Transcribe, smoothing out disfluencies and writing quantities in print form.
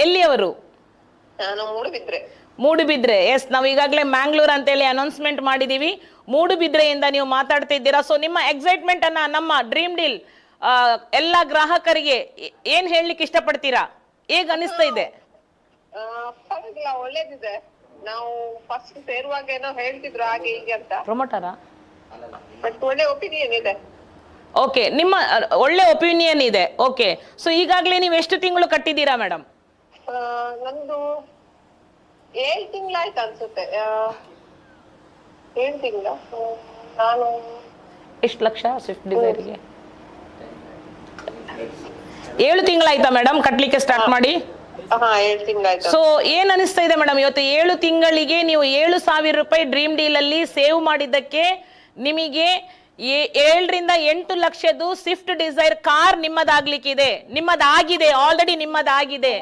ಎಲ್ಲಿಯವರು? ನಾನು ಮೂಡುಬಿದ್ರೆ. ಮೂಡುಬಿದ್ರೆ. ಎಸ್, ನಾವು ಈಗಾಗಲೇ ಮ್ಯಾಂಗ್ಳೂರ್ ಅಂತೇಳಿ ಅನೌನ್ಸ್ಮೆಂಟ್ ಮಾಡಿದೀವಿ. ಮೂಡುಬಿದ್ರೆಯಿಂದ ನೀವು ಮಾತಾಡ್ತಾ ಇದ್ದೀರಾ. ಸೊ ನಿಮ್ಮ ಎಕ್ಸೈಟ್ಮೆಂಟ್ ಅನ್ನ ನಮ್ಮ ಡ್ರೀಮ್ ಡೀಲ್ ಎಲ್ಲ ಗ್ರಾಹಕರಿಗೆ ಏನ್ ಹೇಳಲಿಕ್ಕೆ ಇಷ್ಟಪಡ್ತೀರಾ? ಹೇಗ್ ಅನಿಸ್ತಾ ಇದೆ? ಪರವಾಗಿಲ್ಲ, ಒಳ್ಳೇದಿದೆ. ನಾವು ಫಸ್ಟ್ ಸೇರುವಾಗ ಏನೋ ಹೇಳ್ತಿದ್ರು ಹಾಗೆ ಹೀಗೆ ಅಂತ. ಪ್ರಮೋಟರಾ? ಬಟ್ ಒಳ್ಳೆ ಒಪಿನಿಯನ್ ಇದೆ. ಓಕೆ, ನಿಮ್ಮ ಒಳ್ಳೆ ಒಪಿನಿಯನ್ ಇದೆ. ಓಕೆ, ಸೊ ಈಗಾಗಲೇ ನೀವು ಎಷ್ಟು ತಿಂಗಳು ಕಟ್ಟಿದ್ದೀರಾ ಮೇಡಮ್? ನಂದು 7 ತಿಂಗಳಾಯ್ತು ಅನ್ಸುತ್ತೆ. 7 ತಿಂಗಳ. ನಾನು ಎಷ್ಟು ಲಕ್ಷ ಸ್ವಿಫ್ಟ್ ಡಿಸೈರ್ಗೆ? 7 ತಿಂಗಳಾಯ್ತಾ ಮೇಡಮ್ ಕಟ್ಲಿಕ್ಕೆ ಸ್ಟಾರ್ಟ್ ಮಾಡಿ? 7 ತಿಂಗಳಾಯ್ತು. ಸೊ ಏನ್ ಅನಿಸ್ತಾ ಇದೆ ಮೇಡಮ್, ಇವತ್ತು 7 ತಿಂಗಳಿಗೆ ನೀವು 7,000 ರೂಪಾಯಿ ಡ್ರೀಮ್ ಡೀಲ್ ಅಲ್ಲಿ ಸೇವ್ ಮಾಡಿದ್ದಕ್ಕೆ ನಿಮಗೆ 7 ರಿಂದ 8 ಲಕ್ಷದ್ದು ಸ್ವಿಫ್ಟ್ ಡಿಸೈರ್ ಕಾರ್ ನಿಮ್ಮದಾಗ್ಲಿಕ್ಕಿದೆ. ನಿಮ್ಮದಾಗಿದೆ, ಆಲ್ರೆಡಿ ನಿಮ್ಮದಾಗಿದೆ.